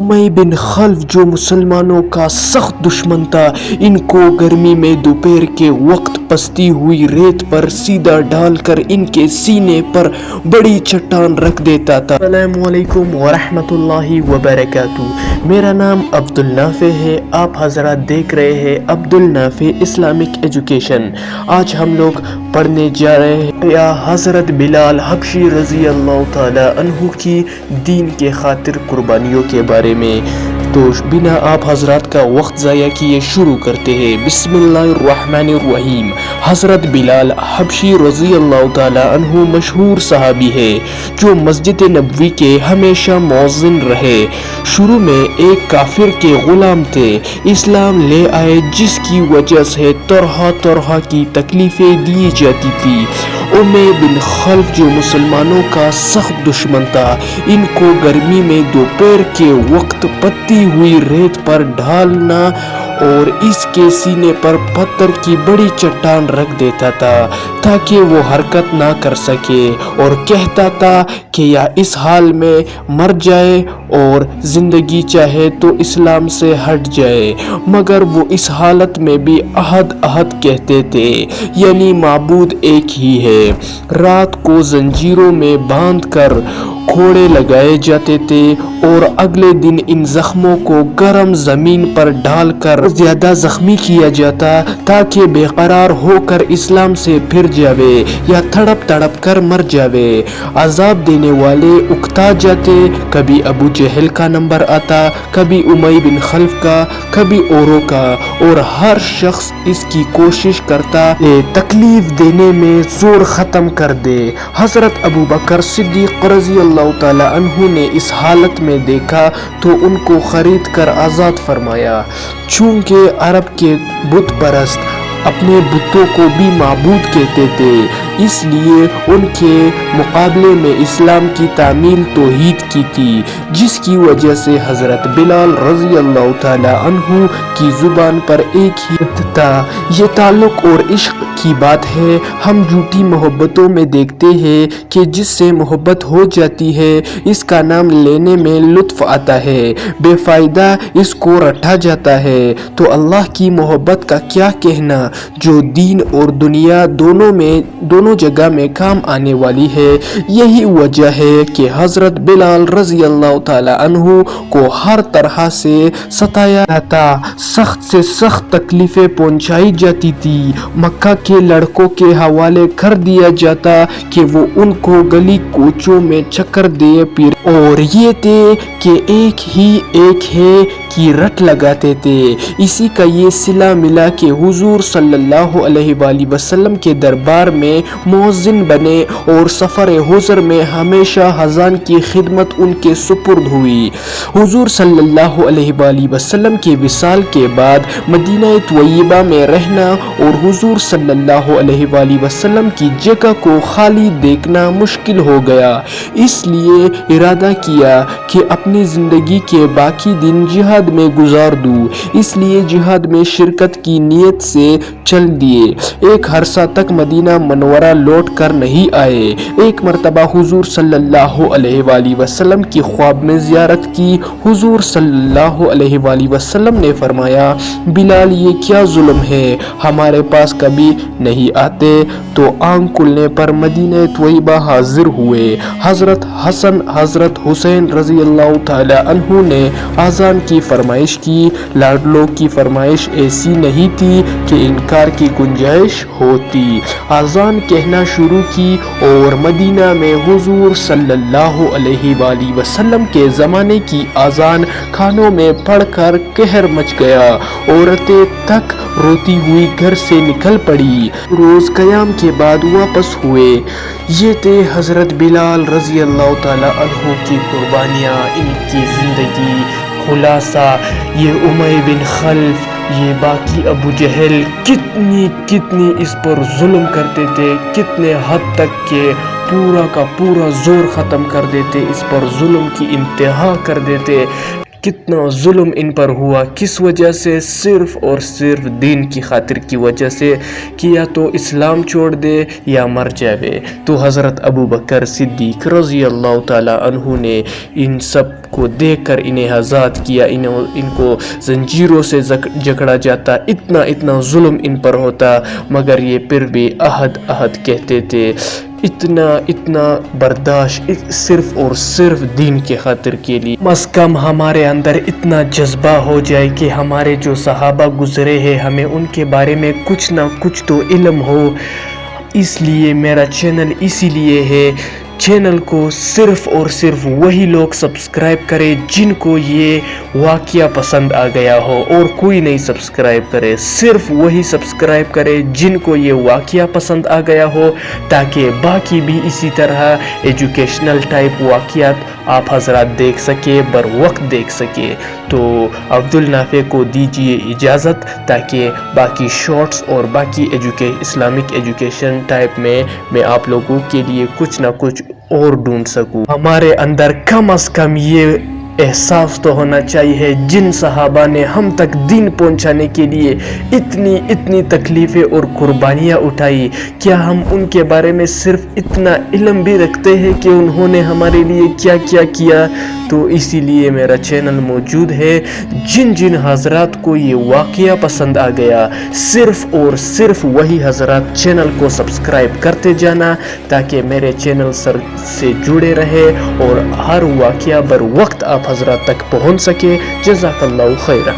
امی بن خلف جو مسلمانوں کا سخت دشمن تھا، ان کو گرمی میں دوپہر کے وقت پستی ہوئی ریت پر سیدھا ڈال کر ان کے سینے پر بڑی چٹان رکھ دیتا تھا۔ السلام علیکم ورحمۃ اللہ وبرکاتہ۔ میرا نام عبدالنافع ہے، آپ حضرات دیکھ رہے ہیں عبدالنافع اسلامک ایجوکیشن۔ آج ہم لوگ پڑھنے جا رہے ہیں یا حضرت بلال حبشی رضی اللہ تعالی عنہ کی دین کے خاطر قربانیوں کے بارے میں۔ تو بنا آپ حضرات کا وقت ضائع کیے شروع کرتے ہیں۔ بسم اللہ الرحمن الرحیم۔ حضرت بلال حبشی رضی اللہ تعالی عنہ مشہور صحابی ہے جو مسجد نبوی کے ہمیشہ مؤذن رہے۔ شروع میں ایک کافر کے غلام تھے، اسلام لے آئے جس کی وجہ سے طرح طرح کی تکلیفیں دی جاتی تھی۔ امی بن خلف جو مسلمانوں کا سخت دشمن تھا، ان کو گرمی میں دوپہر کے وقت پتی ہوئی ریت پر ڈالنا اور اس کے سینے پر پتھر کی بڑی چٹان رکھ دیتا تھا تاکہ وہ حرکت نہ کر سکے، اور کہتا تھا کہ یا اس حال میں مر جائے اور زندگی چاہے تو اسلام سے ہٹ جائے، مگر وہ اس حالت میں بھی احد احد کہتے تھے، یعنی معبود ایک ہی ہے۔ رات کو زنجیروں میں باندھ کر کھوڑے لگائے جاتے تھے اور اگلے دن ان زخموں کو گرم زمین پر ڈال کر زیادہ زخمی کیا جاتا تاکہ بے قرار ہو کر اسلام سے پھر جاوے یا تڑپ تڑپ کر مر جاوے۔ عذاب دینے والے اکتا جاتے، کبھی ابو جہل کا نمبر آتا، کبھی امی بن خلف کا، کبھی اوروں کا، اور ہر شخص اس کی کوشش کرتا کہ تکلیف دینے میں زور ختم کر دے۔ حضرت ابو بکر صدیق رضی اللہ تعالی عنہ نے اس حالت میں دیکھا تو ان کو خرید کر آزاد فرمایا۔ چونکہ عرب کے بت پرست اپنے بتوں کو بھی معبود کہتے تھے، اس لیے ان کے مقابلے میں اسلام کی تعمیل توحید کی تھی، جس کی وجہ سے حضرت بلال رضی اللہ تعالی عنہ کی زبان پر ایک ہی تھا۔ یہ تعلق اور عشق کی بات ہے۔ ہم جھوٹی محبتوں میں دیکھتے ہیں کہ جس سے محبت ہو جاتی ہے اس کا نام لینے میں لطف آتا ہے، بے فائدہ اس کو رٹا جاتا ہے، تو اللہ کی محبت کا کیا کہنا جو دین اور دنیا دونوں جگہ میں کام آنے والی ہے۔ یہی وجہ ہے کہ حضرت بلال رضی اللہ تعالی عنہ کو ہر طرح سے ستایا جاتا، سخت سے سخت تکلیفیں پہنچائی جاتی تھی، مکہ کے لڑکوں کے حوالے کر دیا جاتا کہ وہ ان کو گلی کوچوں میں چکر دے پھر، اور یہ تھے کہ ایک ہی ایک ہے کی رٹ لگاتے تھے۔ اسی کا یہ صلہ ملا کہ حضور صلی اللہ علیہ وآلہ وسلم کے دربار میں مؤذن بنے اور سفر حضر میں ہمیشہ اذان کی خدمت ان کے سپرد ہوئی۔ حضور صلی اللہ علیہ وآلہ وسلم کے وصال کے بعد مدینہ طیبہ میں رہنا اور حضور صلی اللہ علیہ وآلہ وسلم کی جگہ کو خالی دیکھنا مشکل ہو گیا، اس لیے ارادہ کیا کہ اپنی زندگی کے باقی دن جہاد میں گزار دوں، اس لیے جہاد میں شرکت کی نیت سے چل دیے۔ ایک عرصہ تک مدینہ منورہ لوٹ کر نہیں آئے۔ ایک مرتبہ حضور صلی اللہ علیہ وآلہ وسلم کی خواب میں زیارت کی۔ حضور صلی اللہ علیہ وآلہ وسلم نے فرمایا، بلال یہ کیا ظلم ہے، ہمارے پاس کبھی نہیں آتے؟ تو آنکھ کھلنے پر مدینہ طیبہ حاضر ہوئے۔ حضرت حسن حضرت حسین رضی اللہ تعالی عنہ نے اذان کی فرمائش کی۔ لاڈلوں کی فرمائش ایسی نہیں تھی کہ انکار کی گنجائش ہوتی۔ اذان کہنا شروع کی اور مدینہ میں حضور صلی اللہ علیہ وآلہ وسلم کے زمانے کی اذان کانوں میں پڑھ کر قہر مچ گیا۔ عورتیں تک روتی ہوئی گھر سے نکل پڑی، روز قیام کے بعد واپس ہوئے۔ یہ تھے حضرت بلال رضی اللہ تعالی عنہ کی قربانیاں، ان کی زندگی خلاصہ۔ یہ امی بن خلف، یہ باقی ابو جہل کتنی اس پر ظلم کرتے تھے، کتنے حد تک کہ پورا کا پورا زور ختم کر دیتے، اس پر ظلم کی انتہا کر دیتے، کتنا ظلم ان پر ہوا، کس وجہ سے؟ صرف اور صرف دین کی خاطر کی وجہ سے، کہ یا تو اسلام چھوڑ دے یا مر جاوے۔ تو حضرت ابو بکر صدیق رضی اللہ تعالی عنہ نے ان سب کو دیکھ کر انہیں آزاد کیا، ان کو زنجیروں سے جکڑا جاتا، اتنا ظلم ان پر ہوتا، مگر یہ پھر بھی عہد عہد کہتے تھے، اتنا برداشت صرف اور صرف دین کے خاطر کے لیے۔ کم از کم ہمارے اندر اتنا جذبہ ہو جائے کہ ہمارے جو صحابہ گزرے ہیں ہمیں ان کے بارے میں کچھ نہ کچھ تو علم ہو۔ اس لیے میرا چینل اسی لیے ہے، چینل کو صرف اور صرف وہی لوگ سبسکرائب کرے جن کو یہ واقعہ پسند آ گیا ہو، اور کوئی نہیں سبسکرائب کرے، صرف وہی سبسکرائب کرے جن کو یہ واقعہ پسند آ گیا ہو، تاکہ باقی بھی اسی طرح ایجوکیشنل ٹائپ واقعات آپ حضرات دیکھ سکے، بر وقت دیکھ سکے۔ تو عبدالنافع کو دیجیے اجازت، تاکہ باقی شارٹس اور باقی اسلامک ایجوکیشن ٹائپ میں آپ لوگوں کے لیے کچھ نہ کچھ اور ڈھونڈ سکوں۔ ہمارے اندر کم از کم یہ احساس تو ہونا چاہیے، جن صحابہ نے ہم تک دین پہنچانے کے لیے اتنی تکلیفیں اور قربانیاں اٹھائی، کیا ہم ان کے بارے میں صرف اتنا علم بھی رکھتے ہیں کہ انہوں نے ہمارے لیے کیا کیا کیا؟ تو اسی لیے میرا چینل موجود ہے، جن حضرات کو یہ واقعہ پسند آ گیا، صرف اور صرف وہی حضرات چینل کو سبسکرائب کرتے جانا، تاکہ میرے چینل سے جڑے رہے اور ہر واقعہ بر وقت آپ حضرات تک پہنچ سکے۔ جزاک اللہ خیرہ۔